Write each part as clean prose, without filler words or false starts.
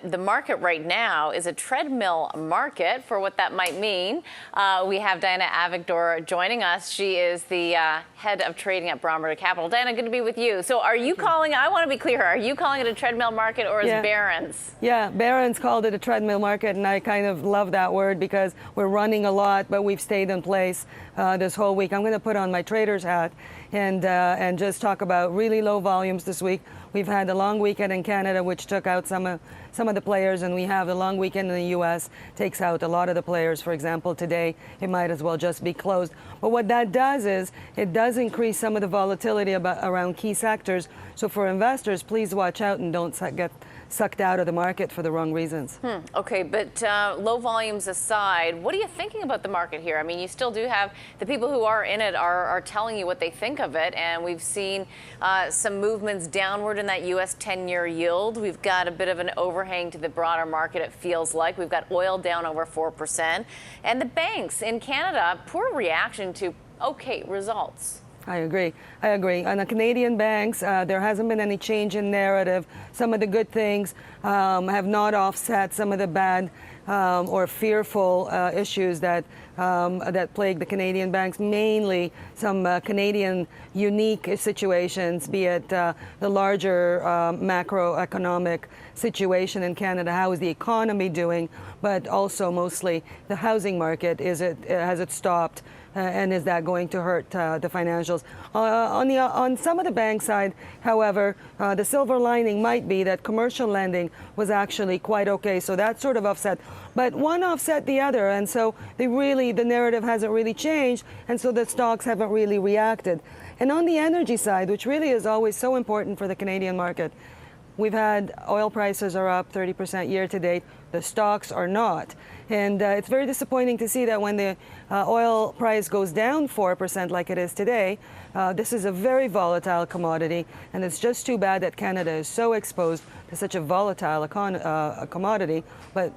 that the market right now is a treadmill market for what that might mean. We have Diana Avigdor joining us. She is the head of trading at Barometer Capital. Diana, good to be with you. So are you calling, I want to be clear, are you calling it a treadmill market or is Barron's? Yeah, Barron's called it a treadmill market, and I kind of love that word because we're running a lot, but we've stayed in place this whole week. I'm going to put on my trader's hat and just talk about really low volumes this week. We've had a long weekend in Canada, which took out some of the players, and we have a long weekend in the U.S. takes out a lot of the players. For example, today it might as well just be closed. But what that does is it does increase some of the volatility around key sectors. So for investors, please watch out and don't get sucked out of the market for the wrong reasons. Okay, but low volumes aside, what are you thinking about the market here? I mean, you still do have the people who are in it are telling you what they think of it, and we've seen some movements downward in that U.S. 10-year yield. We've got a bit of an overhang to the broader market, it feels like. We've got oil down over 4%. And the banks in Canada, poor reaction to okay results. I agree. On the Canadian banks, there hasn't been any change in narrative. Some of the good things have not offset some of the bad or fearful issues that plague the Canadian banks, mainly some Canadian unique situations, be it the larger macroeconomic situation in Canada, how is the economy doing, but also mostly the housing market, has it stopped? And is that going to hurt the financials? On some of the bank side, however, the silver lining might be that commercial lending was actually quite okay. So that sort of offset. But one offset the other. And so the narrative hasn't really changed. And so the stocks haven't really reacted. And on the energy side, which really is always so important for the Canadian market, we've had oil prices are up 30% year to date. The stocks are not. And it's very disappointing to see that when the oil price goes down 4% like it is today, this is a very volatile commodity. And it's just too bad that Canada is so exposed to such a volatile commodity. But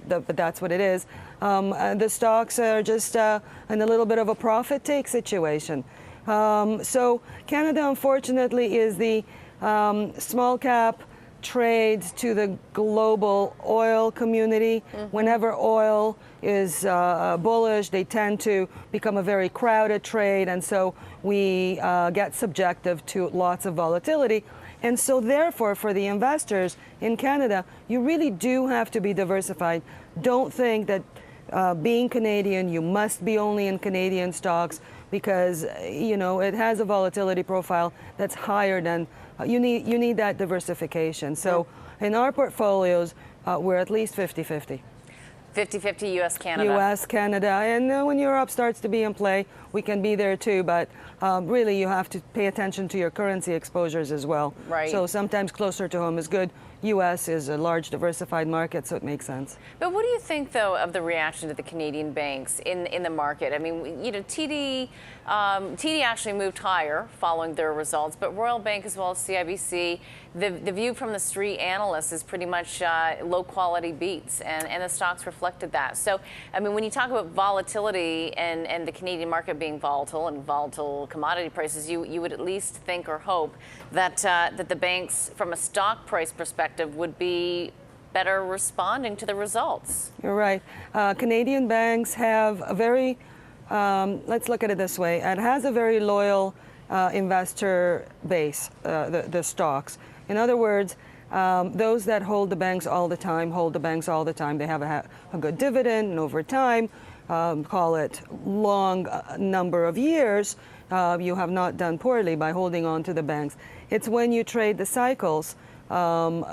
that's what it is. The stocks are just in a little bit of a profit take situation. So Canada, unfortunately, is the small cap trades to the global oil community. Whenever oil is bullish, they tend to become a very crowded trade, and so we get subjective to lots of volatility. And so therefore, for the investors in Canada, you really do have to be diversified. Don't think that being Canadian, you must be only in Canadian stocks, because it has a volatility profile that's higher than you need that diversification. So in our portfolios, we're at least 50-50. 50-50 U.S. Canada. U.S. Canada, and when Europe starts to be in play, we can be there too. But really, you have to pay attention to your currency exposures as well. Right. So sometimes closer to home is good. U.S. is a large diversified market, so it makes sense. But what do you think, though, of the reaction to the Canadian banks in the market? I mean, TD actually moved higher following their results, but Royal Bank as well as CIBC, the view from the street analysts is pretty much low-quality beats, and the stocks reflected that. So, I mean, when you talk about volatility and the Canadian market being volatile and volatile commodity prices, you would at least think or hope that the banks, from a stock price perspective, would be better responding to the results. You're right. Canadian banks have a very, let's look at it this way, it has a very loyal investor base, the stocks. In other words, those that hold the banks all the time, They have a good dividend, and over time, call it long number of years, you have not done poorly by holding on to the banks. It's when you trade the cycles and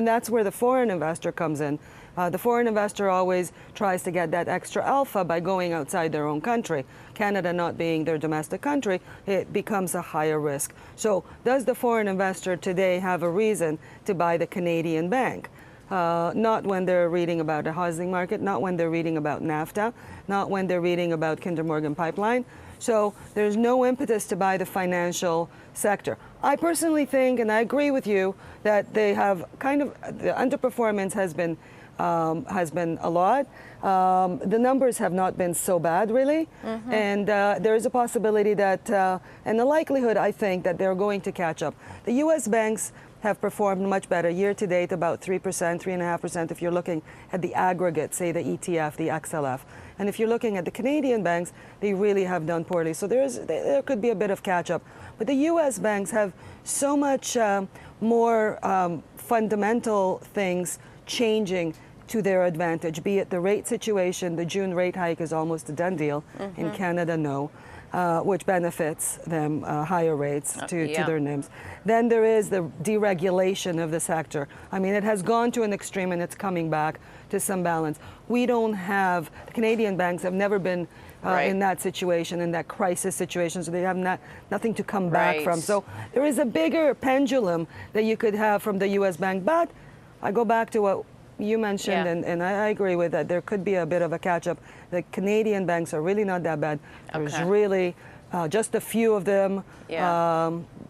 that's where the foreign investor comes in. The foreign investor always tries to get that extra alpha by going outside their own country. Canada not being their domestic country, it becomes a higher risk. So does the foreign investor today have a reason to buy the Canadian bank? Not when they're reading about the housing market, not when they're reading about NAFTA, not when they're reading about Kinder Morgan pipeline. So there's no impetus to buy the financial sector. I personally think, and I agree with you, that they have the underperformance has been has been a lot. The numbers have not been so bad, really. And there is a possibility that, and the likelihood, I think, that they're going to catch up. The U.S. banks have performed much better year to date, about 3%, 3.5% if you're looking at the aggregate, say the ETF, the XLF. And if you're looking at the Canadian banks, they really have done poorly. So there could be a bit of catch up. But the U.S. banks have so much more fundamental things changing to their advantage, be it the rate situation. The June rate hike is almost a done deal. In Canada, no. Which benefits them, higher rates to their NIMs. Then there is the deregulation of the sector. I mean, it has gone to an extreme and it's coming back to some balance. We don't have, the Canadian banks have never been in that situation, in that crisis situation, so they have nothing to come back from. So there is a bigger pendulum that you could have from the U.S. bank, but I go back to what you mentioned, and I agree with that. There could be a bit of a catch-up. The Canadian banks are really not that bad. There's really just a few of them.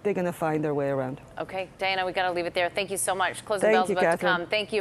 They're going to find their way around. Okay, Diana, we got to leave it there. Thank you so much. Closing bell's about to come. Thank you.